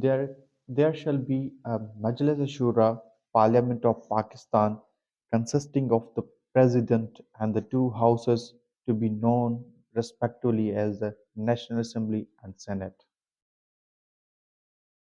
there there shall be a Majlis Shura, Parliament of Pakistan, consisting of the President and the two houses, to be known respectively as the National Assembly and Senate.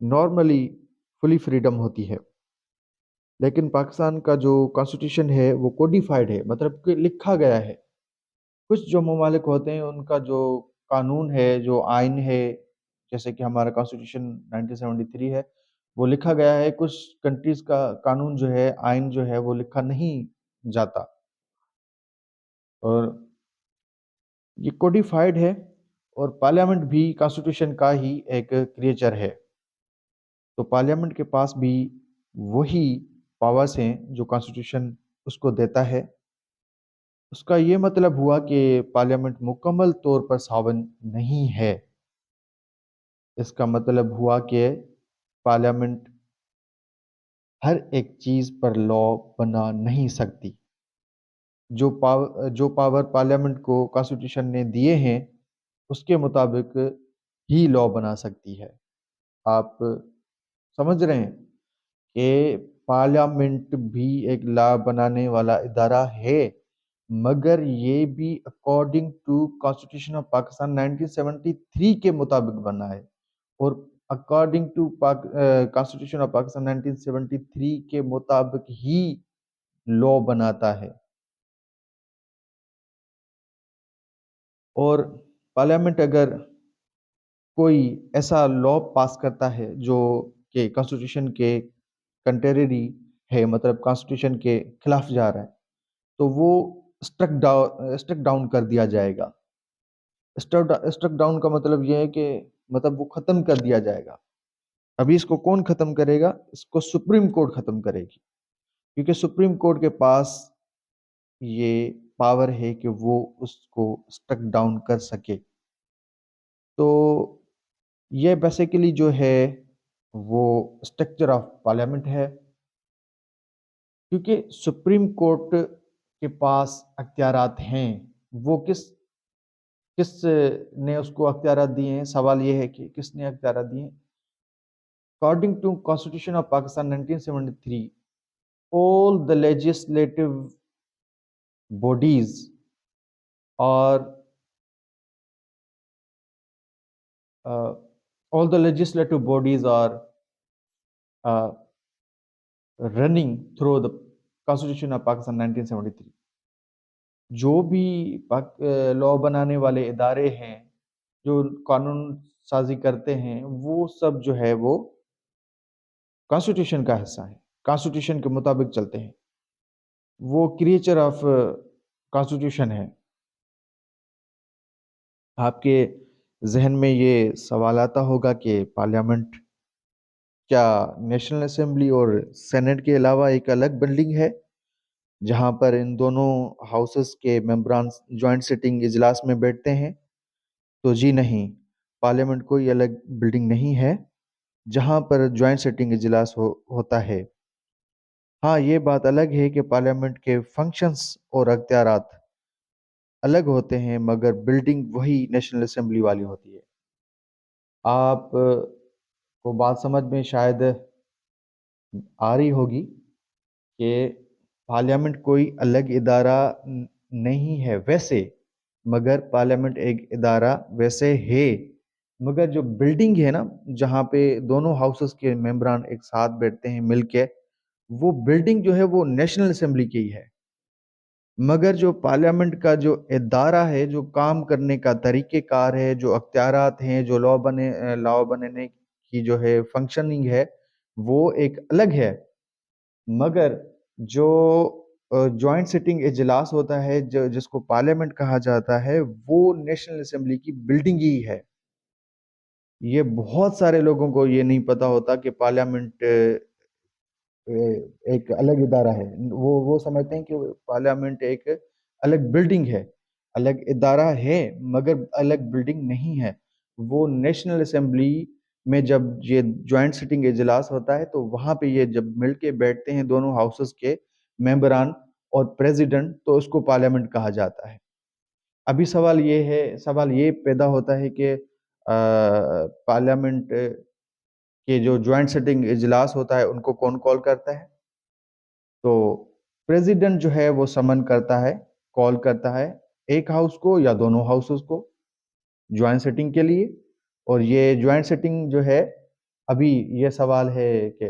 Normally fully freedom ہوتی ہے، لیکن پاکستان کا جو constitution ہے وہ codified ہے، مطلب کہ لکھا گیا ہے۔ کچھ جو ممالک ہوتے ہیں ان کا جو قانون ہے، جو آئین ہے، جیسے کہ ہمارا کانسٹیٹیوشن 1973 ہے، وہ لکھا گیا ہے۔ کچھ کنٹریز کا قانون جو ہے، آئین جو ہے، وہ لکھا نہیں جاتا، اور یہ کوڈیفائڈ ہے، اور پارلیمنٹ بھی کانسٹیٹیوشن کا ہی ایک کریچر ہے۔ تو پارلیمنٹ کے پاس بھی وہی پاورز ہیں جو کانسٹیٹیوشن اس کو دیتا ہے۔ اس کا یہ مطلب ہوا کہ پارلیمنٹ مکمل طور پر ساون نہیں ہے۔ اس کا مطلب ہوا کہ پارلیمنٹ ہر ایک چیز پر لا بنا نہیں سکتی۔ جو پاور پارلیمنٹ کو کانسٹیٹیوشن نے دیے ہیں اس کے مطابق ہی لا بنا سکتی ہے۔ آپ سمجھ رہے ہیں کہ پارلیمنٹ بھی ایک لا بنانے والا ادارہ ہے، مگر یہ بھی according to constitution of Pakistan 1973 کے مطابق بنا ہے، اور according to constitution of Pakistan 1973 کے مطابق ہی لا بناتا ہے۔ اور پارلیمنٹ اگر کوئی ایسا لا پاس کرتا ہے جو کہ کانسٹیٹیوشن کے کنٹریری ہے، مطلب کانسٹیٹیوشن کے خلاف جا رہا ہے، تو وہ اسٹرک ڈاؤن کر دیا جائے گا۔ اسٹرک ڈاؤن کا مطلب یہ ہے کہ مطلب وہ ختم کر دیا جائے گا۔ ابھی اس کو کون ختم کرے گا؟ اس کو سپریم کورٹ ختم کرے گی، کیونکہ سپریم کورٹ کے پاس یہ پاور ہے کہ وہ اس کو اسٹرک ڈاؤن کر سکے۔ تو یہ بیسیکلی جو ہے وہ اسٹرکچر آف پارلیمنٹ ہے، کیونکہ سپریم کورٹ کے پاس اختیارات ہیں۔ وہ کس نے اس کو اختیارات دیے ہیں؟ سوال یہ ہے کہ کس نے اختیارات دیے ہیں؟ According to constitution of Pakistan 1973 all the legislative bodies are all the legislative bodies are uh, running through the Constitution of Pakistan 1973۔ جو بھی لا بنانے والے ادارے ہیں، جو قانون سازی کرتے ہیں، وہ سب جو ہے وہ کانسٹیٹیوشن کا حصہ ہے، کانسٹیٹیوشن کے مطابق چلتے ہیں۔ وہ کریچر آف کانسٹیٹیوشن ہے۔ آپ کے ذہن میں یہ سوال آتا ہوگا کہ پارلیمنٹ کیا نیشنل اسمبلی اور سینٹ کے علاوہ ایک الگ بلڈنگ ہے جہاں پر ان دونوں ہاؤسز کے ممبران جوائنٹ سٹنگ اجلاس میں بیٹھتے ہیں؟ تو جی نہیں، پارلیمنٹ کوئی الگ بلڈنگ نہیں ہے جہاں پر جوائنٹ سٹنگ اجلاس ہوتا ہے۔ ہاں، یہ بات الگ ہے کہ پارلیمنٹ کے فنکشنز اور اختیارات الگ ہوتے ہیں، مگر بلڈنگ وہی نیشنل اسمبلی والی ہوتی ہے۔ آپ کو بات سمجھ میں شاید آ رہی ہوگی کہ پارلیمنٹ کوئی الگ ادارہ نہیں ہے ویسے، مگر پارلیمنٹ ایک ادارہ ویسے ہے، مگر جو بلڈنگ ہے نا جہاں پہ دونوں ہاؤسز کے ممبران ایک ساتھ بیٹھتے ہیں مل کے، وہ بلڈنگ جو ہے وہ نیشنل اسمبلی کی ہے، مگر جو پارلیمنٹ کا جو ادارہ ہے، جو کام کرنے کا طریقہ کار ہے، جو اختیارات ہیں، جو لا بنانے کی جو ہے فنکشننگ ہے، وہ ایک الگ ہے۔ مگر جو جوائنٹ سٹنگ اجلاس ہوتا ہے جس کو پارلیمنٹ کہا جاتا ہے، وہ نیشنل اسمبلی کی بلڈنگ ہی ہے۔ یہ بہت سارے لوگوں کو یہ نہیں پتا ہوتا کہ پارلیمنٹ ایک الگ ادارہ ہے۔ وہ سمجھتے ہیں کہ پارلیمنٹ ایک الگ بلڈنگ ہے، الگ ادارہ ہے، مگر الگ بلڈنگ نہیں ہے۔ وہ نیشنل اسمبلی میں جب یہ جوائنٹ سٹنگ اجلاس ہوتا ہے تو وہاں پہ یہ جب مل کے بیٹھتے ہیں دونوں ہاؤسز کے ممبران اور پریزیڈنٹ، تو اس کو پارلیمنٹ کہا جاتا ہے۔ ابھی سوال یہ پیدا ہوتا ہے کہ پارلیمنٹ کے جو جوائنٹ سٹنگ اجلاس ہوتا ہے ان کو کون کال کرتا ہے؟ تو پریزیڈنٹ جو ہے وہ سمن کرتا ہے، کال کرتا ہے ایک ہاؤس کو یا دونوں ہاؤسز کو جوائنٹ سٹنگ کے لیے، اور یہ جوائنٹ سٹنگ جو ہے ابھی یہ سوال ہے کہ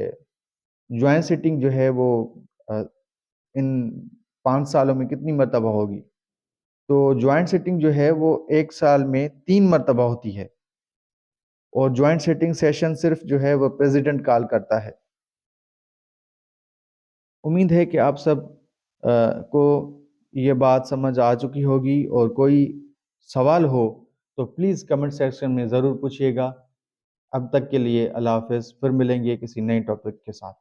جوائنٹ سٹنگ جو ہے وہ ان 5 سالوں میں کتنی مرتبہ ہوگی؟ تو جوائنٹ سٹنگ جو ہے وہ 1 سال میں 3 مرتبہ ہوتی ہے، اور جوائنٹ سٹنگ سیشن صرف جو ہے وہ پریزیڈنٹ کال کرتا ہے۔ امید ہے کہ آپ سب کو یہ بات سمجھ آ چکی ہوگی، اور کوئی سوال ہو تو پلیز کمنٹ سیکشن میں ضرور پوچھیے گا۔ اب تک کے لیے اللہ حافظ، پھر ملیں گے کسی نئے ٹاپک کے ساتھ۔